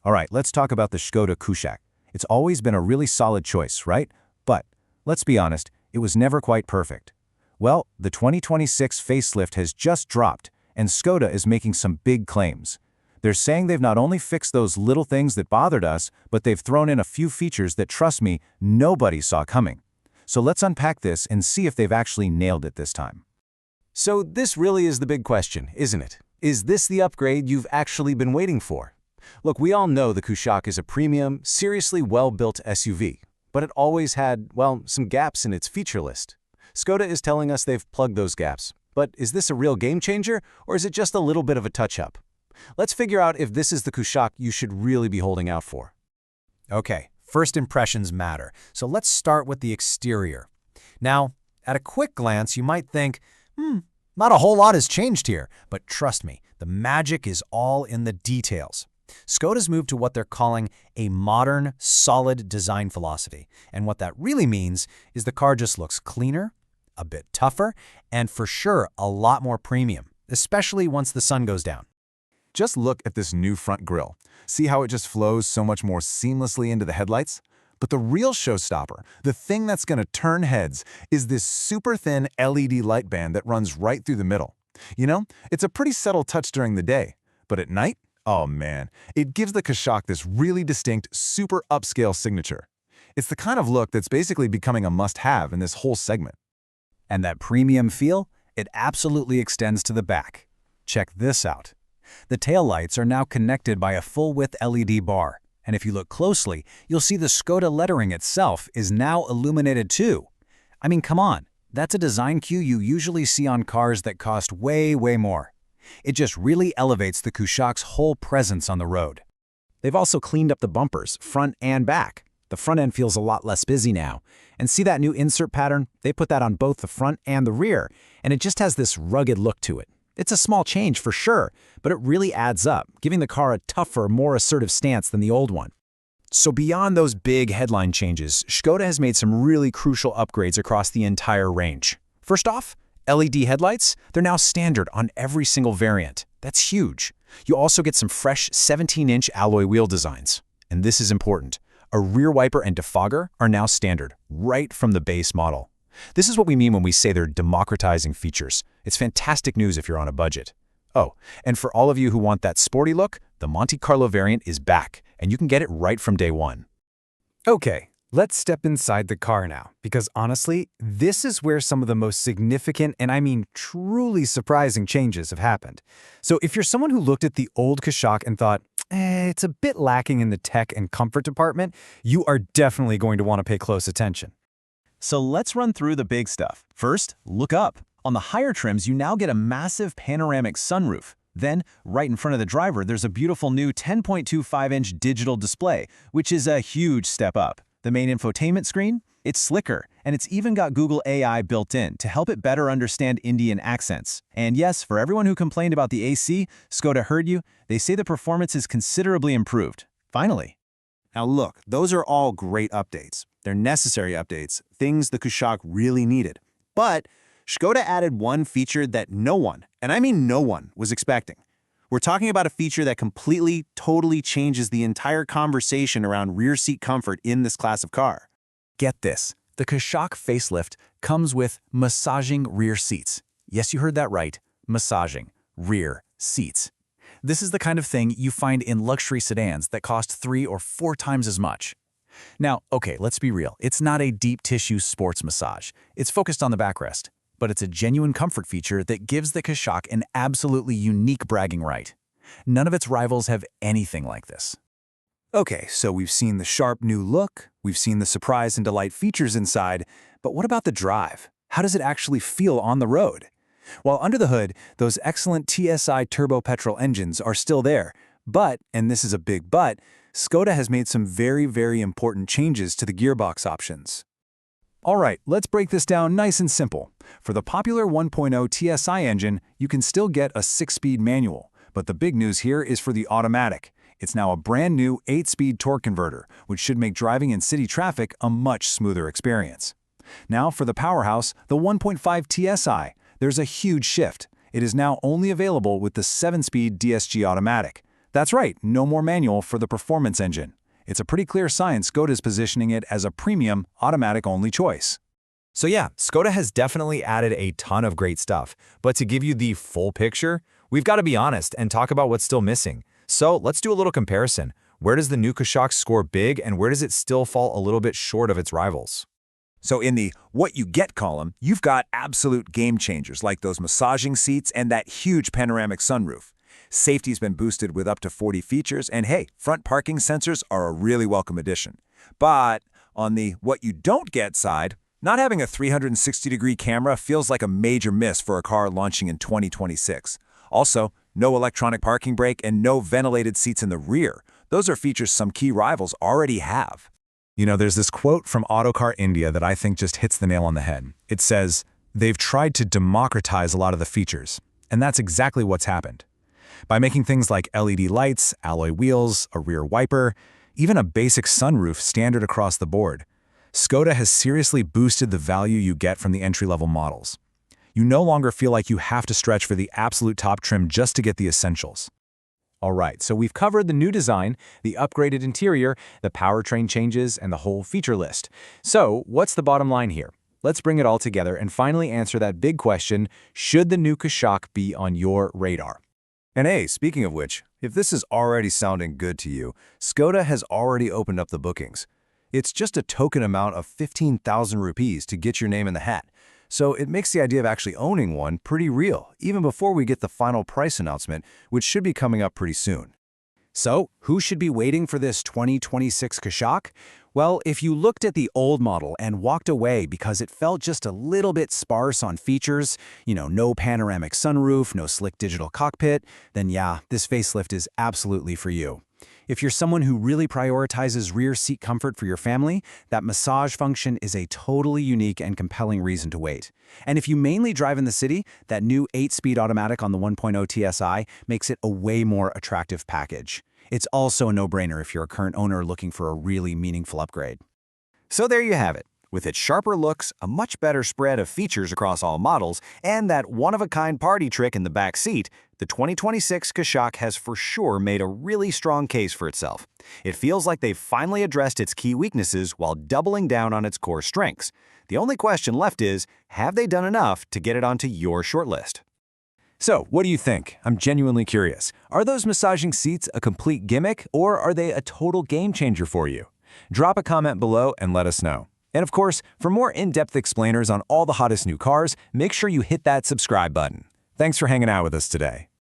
All right, let's talk about the Skoda Kushaq. It's always been a really solid choice, right? But, let's be honest, it was never quite perfect. Well, the 2026 facelift has just dropped, and Skoda is making some big claims. They're saying they've not only fixed those little things that bothered us, but they've thrown in a few features that, trust me, nobody saw coming. So let's unpack this and see if they've actually nailed it this time. So this really is the big question, isn't it? Is this the upgrade you've actually been waiting for? Look, we all know the Kushaq is a premium, seriously well-built SUV, but it always had, well, some gaps in its feature list. Skoda is telling us they've plugged those gaps. But is this a real game changer, or is it just a little bit of a touch-up? Let's figure out if this is the Kushaq you should really be holding out for. Okay, first impressions matter, so let's start with the exterior. Now, at a quick glance, you might think, not a whole lot has changed here, but trust me, the magic is all in the details. Skoda's moved to what they're calling a modern, solid design philosophy, and what that really means is the car just looks cleaner, a bit tougher, and for sure a lot more premium, especially once the sun goes down. Just look at this new front grille. See how it just flows so much more seamlessly into the headlights? But the real showstopper, the thing that's going to turn heads, is this super thin LED light band that runs right through the middle. You know, it's a pretty subtle touch during the day, but at night, oh man, it gives the Kushaq this really distinct, super upscale signature. It's the kind of look that's basically becoming a must-have in this whole segment. And that premium feel, it absolutely extends to the back. Check this out. The taillights are now connected by a full-width LED bar, and if you look closely, you'll see the Skoda lettering itself is now illuminated too. I mean, come on, that's a design cue you usually see on cars that cost way more. It just really elevates the Kushaq's whole presence on the road. They've also cleaned up the bumpers, front and back. The front end feels a lot less busy now. And see that new insert pattern? They put that on both the front and the rear, and it just has this rugged look to it. It's a small change for sure, but it really adds up, giving the car a tougher, more assertive stance than the old one. So beyond those big headline changes, Skoda has made some really crucial upgrades across the entire range. First off, LED headlights, they're now standard on every single variant. That's huge. You also get some fresh 17-inch alloy wheel designs. And this is important. A rear wiper and defogger are now standard, right from the base model. This is what we mean when we say they're democratizing features. It's fantastic news if you're on a budget. Oh, and for all of you who want that sporty look, the Monte Carlo variant is back, and you can get it right from day one. Okay, let's step inside the car now, because honestly, this is where some of the most significant, and I mean truly surprising changes have happened. So if you're someone who looked at the old Kushaq and thought, it's a bit lacking in the tech and comfort department, you are definitely going to want to pay close attention. So let's run through the big stuff. First, look up. On the higher trims, you now get a massive panoramic sunroof. Then, right in front of the driver, there's a beautiful new 10.25-inch digital display, which is a huge step up. The main infotainment screen? It's slicker, and it's even got Google AI built in to help it better understand Indian accents. And yes, for everyone who complained about the AC, Skoda heard you. They say the performance is considerably improved. Finally. Now look, those are all great updates. They're necessary updates, things the Kushaq really needed. But Skoda added one feature that no one, and I mean no one, was expecting. We're talking about a feature that completely, totally changes the entire conversation around rear seat comfort in this class of car. Get this, the Kushaq Facelift comes with massaging rear seats. Yes, you heard that right, massaging rear seats. This is the kind of thing you find in luxury sedans that cost 3 or 4 times as much. Now, okay, let's be real. It's not a deep tissue sports massage. It's focused on the backrest, but it's a genuine comfort feature that gives the Kushaq an absolutely unique bragging right. None of its rivals have anything like this. Okay, so we've seen the sharp new look, we've seen the surprise and delight features inside, but what about the drive? How does it actually feel on the road? While under the hood, those excellent TSI turbo petrol engines are still there, but, and this is a big but, Skoda has made some very important changes to the gearbox options. All right, let's break this down nice and simple. For the popular 1.0 TSI engine, you can still get a 6-speed manual, but the big news here is for the automatic. It's now a brand new 8-speed torque converter, which should make driving in city traffic a much smoother experience. Now for the powerhouse, the 1.5 TSI, there's a huge shift. It is now only available with the 7-speed DSG automatic. That's right, no more manual for the performance engine. It's a pretty clear sign Skoda's positioning it as a premium, automatic-only choice. So yeah, Skoda has definitely added a ton of great stuff. But to give you the full picture, we've got to be honest and talk about what's still missing. So let's do a little comparison. Where does the new Kushaq score big and where does it still fall a little bit short of its rivals? So in the what you get column, you've got absolute game changers like those massaging seats and that huge panoramic sunroof. Safety's been boosted with up to 40 features, and hey, front parking sensors are a really welcome addition. But on the what you don't get side, not having a 360-degree camera feels like a major miss for a car launching in 2026. Also, no electronic parking brake and no ventilated seats in the rear. Those are features some key rivals already have. You know, there's this quote from Autocar India that I think just hits the nail on the head. It says, "They've tried to democratize a lot of the features." And that's exactly what's happened. By making things like LED lights, alloy wheels, a rear wiper, even a basic sunroof standard across the board, Skoda has seriously boosted the value you get from the entry-level models. You no longer feel like you have to stretch for the absolute top trim just to get the essentials. All right, so we've covered the new design, the upgraded interior, the powertrain changes, and the whole feature list. So what's the bottom line here? Let's bring it all together and finally answer that big question, should the new Kushaq be on your radar? And hey, speaking of which, if this is already sounding good to you, Skoda has already opened up the bookings. It's just a token amount of 15,000 rupees to get your name in the hat. So it makes the idea of actually owning one pretty real, even before we get the final price announcement, which should be coming up pretty soon. So, who should be waiting for this 2026 Kushaq? Well, if you looked at the old model and walked away because it felt just a little bit sparse on features, no panoramic sunroof, no slick digital cockpit, then yeah, this facelift is absolutely for you. If you're someone who really prioritizes rear seat comfort for your family, that massage function is a totally unique and compelling reason to wait. And if you mainly drive in the city, that new 8-speed automatic on the 1.0 TSI makes it a way more attractive package. It's also a no-brainer if you're a current owner looking for a really meaningful upgrade. So there you have it. With its sharper looks, a much better spread of features across all models, and that one-of-a-kind party trick in the back seat, the 2026 Kushaq has for sure made a really strong case for itself. It feels like they've finally addressed its key weaknesses while doubling down on its core strengths. The only question left is, have they done enough to get it onto your shortlist? So, what do you think? I'm genuinely curious. Are those massaging seats a complete gimmick, or are they a total game changer for you? Drop a comment below and let us know. And of course, for more in-depth explainers on all the hottest new cars, make sure you hit that subscribe button. Thanks for hanging out with us today.